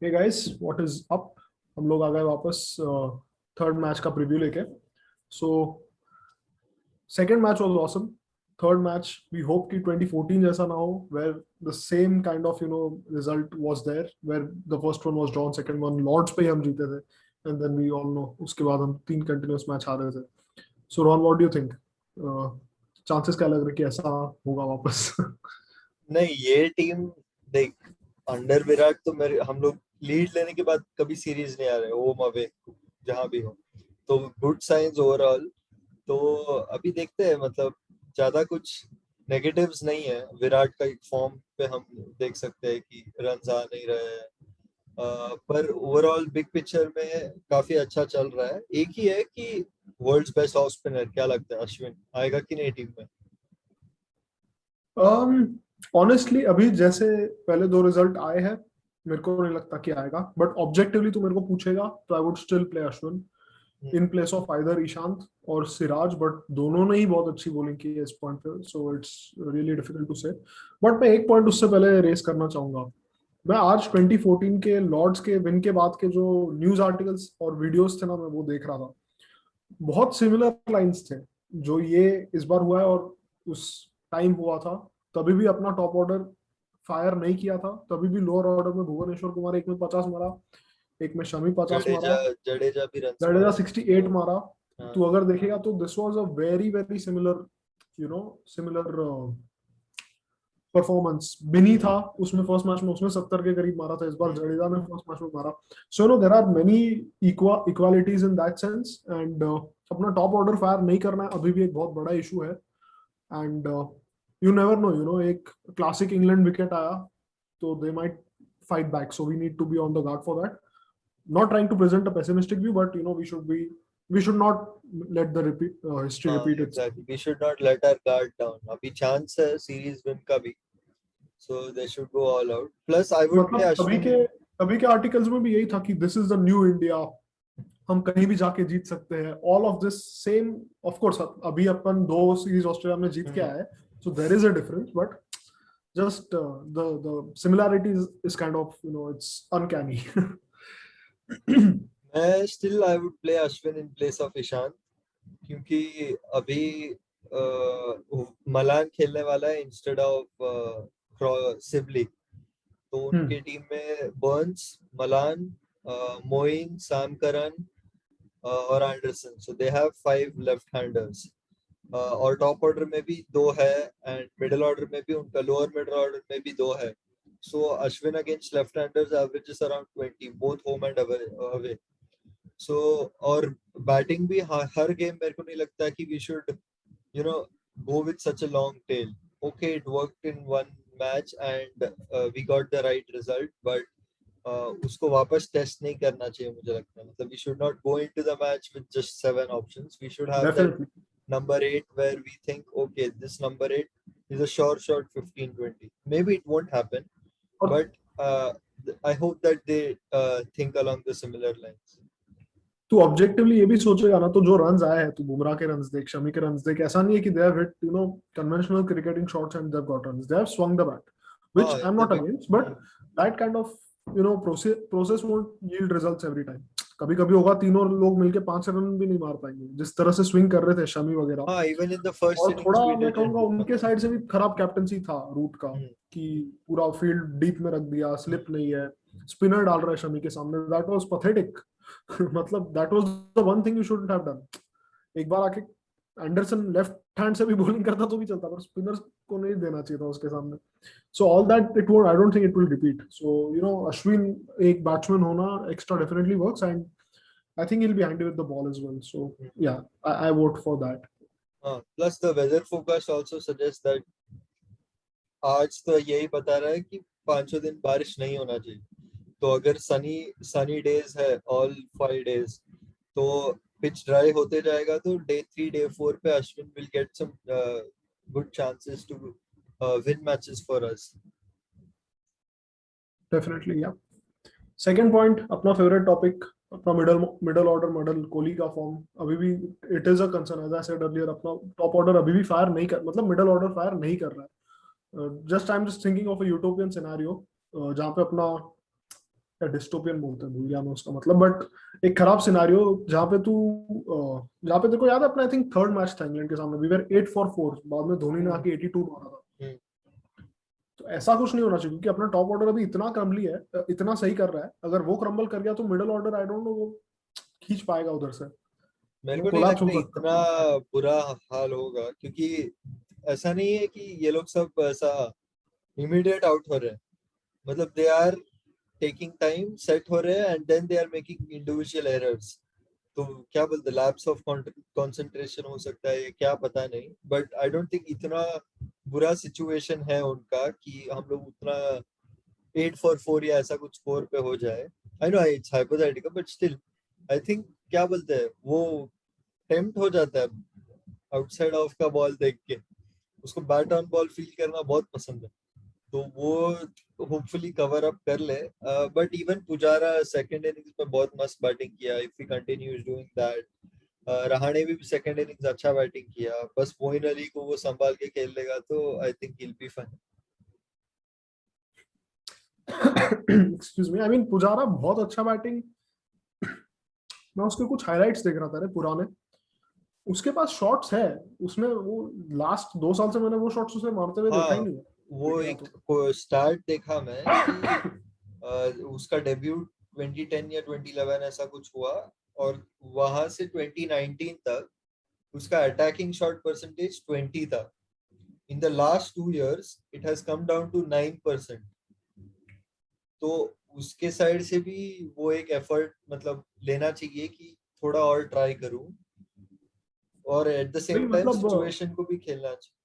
Hey guys, what is up. हम लोग आ गए वापस थर्ड मैच का प्रीव्यू लेके। So second match was awesome. Third match we hope कि 2014 जैसा ना हो, where the same kind of result was there, where the first one was drawn, second one Lord's पे ही हम जीते थे। And then we all know उसके बाद हम तीन कंटिन्यूअस मैच हारे थे। So Ron, what do you think? Chances क्या लग रहे हैं कि ऐसा होगा वापस? नहीं, ये टीम देख, अंडर विराट तो मेरे हम लोग लीड लेने के बाद कभी सीरीज नहीं आ रहे, होम अवे जहां भी हो। तो गुड साइंस ओवरऑल। तो अभी देखते हैं, मतलब ज्यादा कुछ नेगेटिव्स नहीं है। विराट का एक फॉर्म पे हम देख सकते हैं कि रन आ नहीं रहे हैं। पर ओवरऑल बिग पिक्चर में काफी अच्छा चल रहा है। एक ही है कि वर्ल्ड्स बेस्ट ऑफ स्पिनर क्या लगता है, अश्विन आएगा कि नहीं टीम में? ऑनेस्टली अभी जैसे पहले दो रिजल्ट आए हैं, मेरे को नहीं लगता कि आएगा। बट ऑब्जेक्टिवली तो मेरे को पूछेगा तो I would still play Ashwin in place of either Ishant और सिराज। बट दोनों ने ही बहुत अच्छी बॉलिंग की है इस पॉइंट पे, so it's really difficult to say. But मैं एक पॉइंट उससे पहले रेस करना चाहूंगा। मैं आज 2014 के लॉर्ड्स के विन के बाद के जो न्यूज आर्टिकल्स और वीडियोस थे ना, मैं वो देख रहा था। बहुत सिमिलर लाइंस थे जो ये इस बार हुआ है और उस टाइम हुआ था। तभी भी अपना टॉप ऑर्डर फायर नहीं किया था। तभी भी लोअर ऑर्डर में भुवनेश्वर कुमार एक में 50 मारा, एक में शमी 50 जडेजा मारा, जडेजा भी रन जडेजा मारा। 68 मारा। हाँ। तो अगर देखेगा तो this was a very very similar, similar performance. बिनी था उसमें फर्स्ट मैच में, उसने 70 के करीब मारा था। इस बार जडेजा ने फर्स्ट मैच में मारा। So there are many equalities in that sense. And अपना टॉप ऑर्डर फायर नहीं करना है अभी भी एक बहुत बड़ा इशू है। एंड यू नेवर नो, एक क्लासिक इंग्लैंड विकेट आया तो they might fight back, so we need to be on the guard for that. Not trying to present a pessimistic view, but we should not let the history हाँ, repeat itself. Exactly, we should not let our guard down. अभी chance है series win का भी, so they should go all out. Plus I would play मतलब अश्विन। तभी के articles में भी यही था कि this is the new India, हम कहीं भी जाके जीत सकते हैं, all of this same. Of course अभी अपन दो सीरीज ऑस्ट्रेलिया में जीत के आए, so there is a difference. But just the similarity is kind of, it's uncanny. मैं still I would play Ashwin in place of Ishan, क्योंकि अभी मलान खेलने वाला है इंस्टेड ऑफ सिबली। तो उनके टीम में Burns, Malan, Moeen, Sam Curran और Anderson, so they have 5 left handers. और टॉप ऑर्डर में भी दो है, एंड मिडिल ऑर्डर में भी उनका, लोअर मिडिल ऑर्डर में भी दो है। So Ashwin against left handers averages around 20 both home and away. So और बैटिंग भी हर गेम मेरे को नहीं लगता कि we should no go with such a long tail. Okay, it worked in one match and we got the right result, but उसको वापस test नहीं करना चाहिए मुझे लगता है। मतलब we should not go into the match with just 7 options. We should have that Definitely. number 8 where we think, okay, this number 8 is a sure shot 15-20. Maybe it won't happen, और but I hope that they think along the similar lines. तू objectively ये भी सोचेगा ना, तो जो runs आए हैं, तू बुमराह के रन्स देख, शमी के रन्स देख। ऐसा नहीं है कि they have hit conventional cricketing shots and they have got runs. They have swung the bat, which हाँ, I'm in the not big. against, but that kind of process won't yield results every time. कभी कभी होगा तीनों लोग मिलके 5 run भी नहीं मार पाएंगे, जिस तरह से स्विंग कर रहे थे शमी वगैरह। हाँ, even in the first और innings थोड़ा we मैं कहूंगा didn't. उनके साइड से भी खराब कैप्टनसी था रूट का, Hmm. कि पूरा फील्ड डीप में रख दिया, स्लिप नहीं है, स्पिनर डाल रहा है शमी के सामने। That was pathetic. मतलब that was the one thing you shouldn't have done. एक बार आके एंडरसन लेफ्ट हैंड से भी बॉलिंग करता तो भी चलता, पर स्पिनर्स को नहीं देना चाहिए था उसके सामने। So all that it won't, I don't think it will repeat. So Ashwin एक बैट्समैन होना extra definitely works, and I think he will be handy with the ball as well. So yeah, I vote for that. हाँ, plus the weather forecast also suggest that आज तो यही बता रहा है कि 5 दिन बारिश नहीं होना चाहिए। तो अगर सनी सनी डेज है ऑल 5 डेज, तो पिच ड्राई होते जाएगा। तो डे 3 डे 4 पे Ashwin will get some good chances to win matches for us. Definitely yeah. Second point, अपना फेवरेट टॉपिक, अपना middle middle order model, Kohli का फॉर्म अभी भी it is a concern. As I said earlier, अपना top order अभी भी fire नहीं कर, मतलब मिडल ऑर्डर फायर नहीं कर रहा है। Just I am just thinking of a utopian scenario, जहाँ पे अपना या डिस्टोपियन बोलते हैं, भूल गया मैं उसका मतलब, बट एक खराब सिनारियो जहाँ पे तू जहाँ पे तेरे को याद है अपना आई थिंक थर्ड मैच था इंग्लैंड के सामने, वी वर 8-4, बाद में धोनी ने आके 82 मारा था। तो ऐसा कुछ नहीं होना चाहिए क्योंकि अपना टॉप ऑर्डर अभी इतना क्रम्बली है, इतना सही कर रहा है, अगर वो क्रम्बल कर गया तो middle order I don't know वो खींच पाएगा उधर से, मेरे वो को नहीं कोलैप्स हो लगता सकता इतना बुरा हाल होगा, क्योंकि ऐसा नहीं है कि ये लोग सब ऐसा इमीडिएट आउट हो रहे हैं। मतलब they are taking time, set हो रहे हैं, and then they are making individual errors. तो क्या बोलते, लैप्स ऑफ कंसंट्रेशन हो सकता है, क्या पता नहीं, बट आई डोंट थिंक इतना बुरा सिचुएशन है उनका कि हम लोग उतना 8-4 या ऐसा कुछ स्कोर पे हो जाए। I know it's hypothetical, but still I think क्या बोलते हैं वो टेम्प्ट हो जाता है आउटसाइड ऑफ का बॉल देख के, उसको बैट ऑन बॉल फील करना बहुत पसंद है, तो वो होपफुली कवर अप कर ले। But even Pujara second innings में बहुत मस्त बैटिंग किया, if he continues doing that. Rahane भी सेकंड इनिंग्स अच्छा बैटिंग किया, बस मोइन अली को वो संभाल के खेल लेगा तो I think he will be fine. Excuse me, I mean Pujara बहुत अच्छा बैटिंग, मैं उसके कुछ हाइलाइट्स देख रहा था रे पुराने, उसके पास शॉट्स है, उसने वो लास्ट 2 साल से मैंने वो शॉट्स उसे मारते हुए देखा हाँ, ही नहीं वो देखेगा एक तो। स्टार्ट देखा मैं कि उसका डेब्यूट 2010 या 2011 ऐसा कुछ हुआ, और वहां से 2019 तक उसका अटैकिंग शॉट परसेंटेज 20 था। In the last 2 years it has come down to 9%। तो उसके साइड से भी वो एक एफर्ट मतलब लेना चाहिए कि थोड़ा और ट्राई करूं, और एट द नहीं सेम टाइम मतलब सिचुएशन को भी खेलना चाहिए।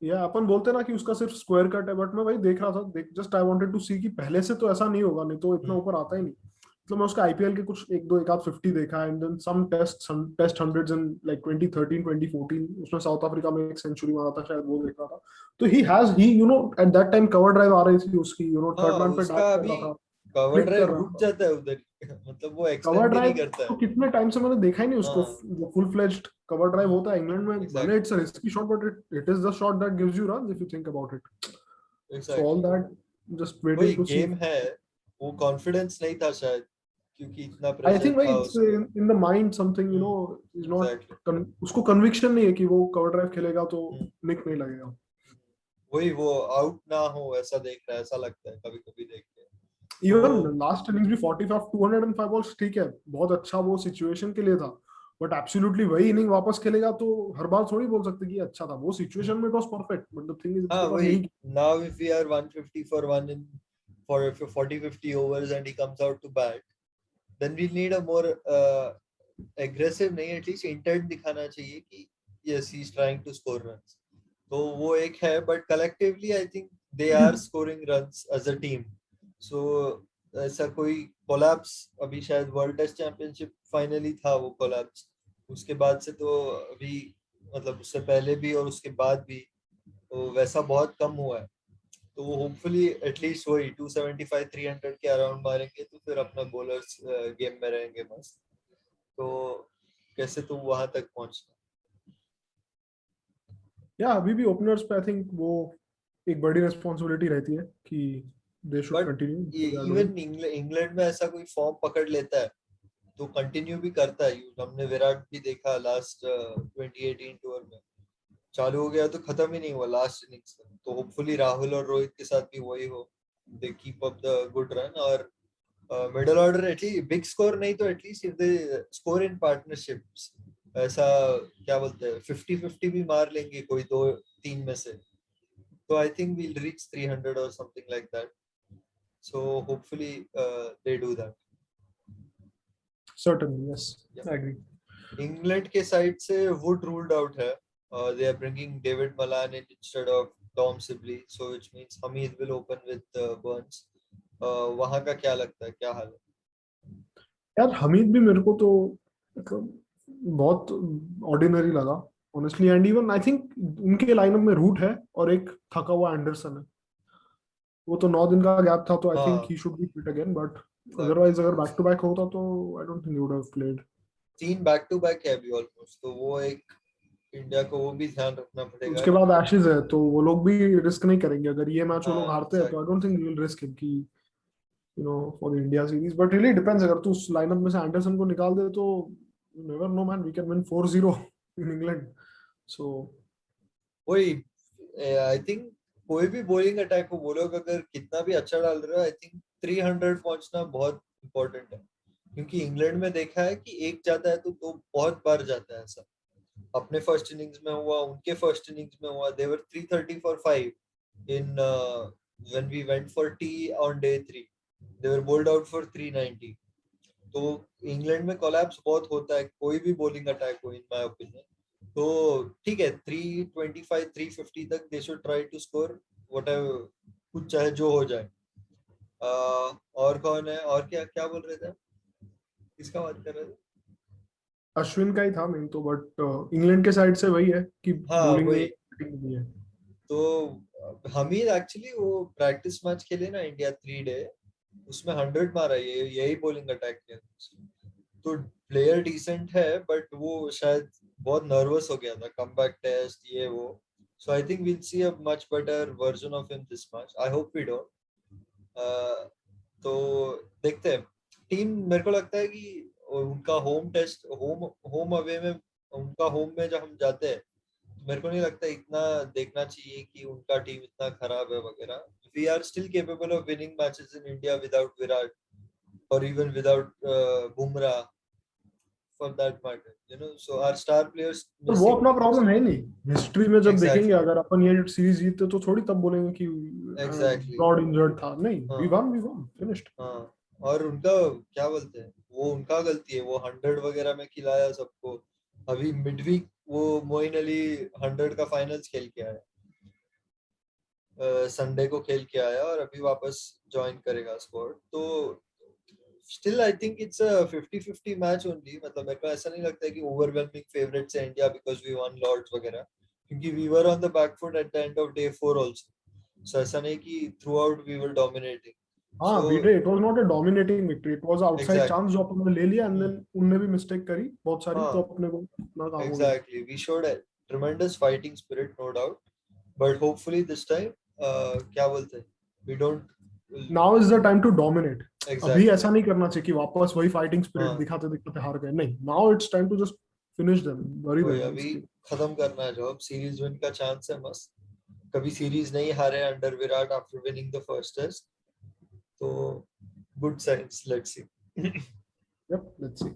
या अपन बोलते ना कि उसका सिर्फ स्क्वायर कट है, बट मैं वही देख रहा था, देख जस्ट आई वांटेड टू सी कि पहले से तो ऐसा नहीं होगा, नहीं तो इतना हम्म, ऊपर आता ही नहीं। मतलब मैं उसका आईपीएल के कुछ एक दो एक आध 50 देखा है, and then some test hundreds in like 2013 2014, उसने साउथ अफ्रीका में एक सेंचुरी मारा था शायद, वो देख रहा था। तो he you know at that time cover drive आ रही थी उसकी, यू नो थर्ड हाँ मैन पे डाइव उसका कर अभी रहा था, कवर फ्लिक कर ड्राइव रहा रुक था। जाता है उधर मतलब वो कवर एक्सटेंड भी नहीं ड्राइव करता तो है। कितने टाइम से मैंने देखा ही नहीं उसको, हाँ, फुल फ्लेज्ड कवर ड्राइव होता है इंग्लैंड में, भले exactly it's a risky shot but it is the shot that gives you run if you think about it. So all exactly that, just वही वेटिंग टू सी। गेम है। वो confidence नहीं था शायद, क्योंकि इतना आई प्रेशर थिंक भाई था इट्स उस पे। In the mind something, you know, is not, exactly. उसको कन्विक्शन नहीं है कि वो कवर ड्राइव खेलेगा तो निक नहीं लगेगा। वही वो आउट ना हो ऐसा देख रहा है, ऐसा लगता है कभी कभी देख के। इवन तो लास्ट इनिंग्स भी 45 205 बॉल्स ठीक है, बहुत अच्छा वो सिचुएशन के लिए था, बट एब्सोल्युटली वही इनिंग वापस खेलेगा तो हर बार थोड़ी बोल सकते कि अच्छा था, वो सिचुएशन में it was perfect, but the thing is हाँ उसके पास वही, यही। Now if we are 150 for 1 in for 40-50 overs and he comes out to bat, then we need a more aggressive, नहीं एटलीस्ट इंटेंट दिखाना चाहिए कि yes he is trying to score runs। तो वो एक है, but collectively I think they are scoring runs as a team. So ऐसा कोई कोलैप्स, अभी शायद वर्ल्ड टेस्ट चैंपियनशिप फाइनली था वो कोलैप्स, उसके बाद से तो अभी मतलब उससे पहले भी और उसके बाद भी तो वैसा बहुत कम हुआ है। तो वो होपफुली एटलीस्ट वही 275 300 के अराउंड मारेंगे तो फिर अपना बॉलर्स गेम में रहेंगे मस्त। तो कैसे तो वहां तक पहुंचना। या अभी भी ओपनर्स पे आई थिंक वो एक बड़ी रिस्पॉन्सिबिलिटी रहती है कि they should but continue. Even England में ऐसा कोई फॉर्म पकड़ लेता है तो कंटिन्यू भी करता है। हमने विराट भी देखा लास्ट 2018 टूर में, चालू हो गया तो खत्म ही नहीं हुआ लास्ट इनिंग्स में। तो होपफुली राहुल और रोहित के साथ भी वही हो, they keep up the good run, और middle order at least big score नहीं तो at least if they score in partnerships, ऐसा क्या बोलते हैं 50-50 भी मार लेंगे कोई 2-3 में से, तो I think we'll reach 300 or something like that. So hopefully they do that. Certainly yes, I agree. England के साइड से वुड रूल्ड आउट है, they are bringing David Malan in instead of Tom Sibley, so which means Hamid will open with Burns। वहां का क्या लगता है, क्या हाल है? यार हमीद भी मेरे को तो मतलब बहुत ऑर्डिनरी लगा honestly, and even I think उनके लाइनअप में रूट है और एक थका हुआ एंडरसन है, वो तो 9 दिन का गैप था तो आई थिंक हाँ he should be fit again, but exactly, otherwise अगर बैक टू बैक होता तो I don't think he would have played. 3 back to back है अभी ऑलमोस्ट, तो वो एक इंडिया को वो भी ध्यान रखना पड़ेगा उसके बाद कि एशेज है तो वो लोग भी रिस्क नहीं करेंगे, अगर ये मैच वो लोग हाँ हारते हैं तो I exactly. Don't think we will risk him कि you know, for the India series. But really depends. अगर तू उस lineup में से एंडरसन को निकाल दे तो you never know man, we can win 4-0 in England. So वही आई थिंक कोई भी बॉलिंग अटैक को वो लोग अगर कितना भी अच्छा डाल रहे हो, आई थिंक 300 पहुंचना बहुत इंपॉर्टेंट है, क्योंकि इंग्लैंड में देखा है कि एक जाता है तो दो बहुत बार जाता है ऐसा। अपने फर्स्ट इनिंग्स में हुआ, उनके फर्स्ट इनिंग्स में हुआ, they were 330 for 5 in when we went for tea on day 3, they were bowled out for 390। तो इंग्लैंड में कोलैप्स बहुत होता है कोई भी बॉलिंग अटैक हो, इन माय ओपिनियन। तो ठीक है 325 350 तक they should try to score whatever, कुछ चाहे जो हो जाए। और कौन है, और क्या क्या बोल रहे थे, किसका बात कर रहे थे? अश्विन का ही था मेन तो, बट इंग्लैंड के साइड से वही है कि हाँ बॉलिंग वही। नहीं है। तो हमीद एक्चुअली वो प्रैक्टिस मैच खेले ना इंडिया 3 डे, उसमें 100 मारा, ये यही बॉलिंग अटैक किया। तो प्लेयर डिसेंट है, बट वो शायद बहुत नर्वस हो गया था, कमबैक टेस्ट ये वो। So I think we'll see a much better version of him this match, I hope we don't. तो देखते हैं। टीम मेरे को लगता है कि उनका home test, home home away में, उनका होम में जब हम जाते हैं, मेरे को नहीं लगता इतना देखना चाहिए कि उनका टीम इतना खराब है वगैरह। We are still capable of winning matches in India without Virat और even without Bumrah for that matter, you know. So our star players पर वो मिसिंग अपना प्रॉब्लम है नहीं। हिस्ट्री में जब देखेंगे, एग्जैक्टली अगर अपन ये सीरीज जीतते तो थोड़ी तब बोलेंगे कि एग्जैक्टली। ब्रॉड इंजर्ड था। नहीं, हाँ वी वन फिनिश्ड। हाँ। और उनका क्या बोलते हैं, वो उनका गलती है, वो 100 वगैरह में खिलाया सबको। अभी मिडवीक वो मोइन अली 100 का फाइनल्स खेल के आया, संडे को खेल के आया और अभी वापस ज्वाइन करेगा स्क्वाड। तो still I think it's a 50-50 match only. मतलब मेरे को ऐसा नहीं लगता है कि ओवरवेलमिंग फेवरेट्स है India because we won Lord's वगैरह, क्योंकि we were on the back foot at the end of day 4 also. So ऐसा नहीं कि throughout we were dominating. हाँ, so we did. It was not a dominating victory, it was outside exactly. Chance जो अपन ने ले लिया, and then उनने भी मिस्टेक करी बहुत सारी, तो हाँ अपने को अपना काम हो गया। exactly, we showed a tremendous fighting spirit, no doubt, but hopefully this time क्या बोलते हैं, we don't now is the time to dominate. अभी exactly। ऐसा नहीं करना चाहिए कि वापस वही फाइटिंग स्पिरिट हाँ दिखाते दिखाते हार गए। नहीं, now it's time to just finish them, bury वही, देम। अभी खत्म करना है जो, अब सीरीज विन का चांस है मस्त। कभी सीरीज नहीं हारे under Virat after winning the first test, तो good signs, let's see. Yep, let's see.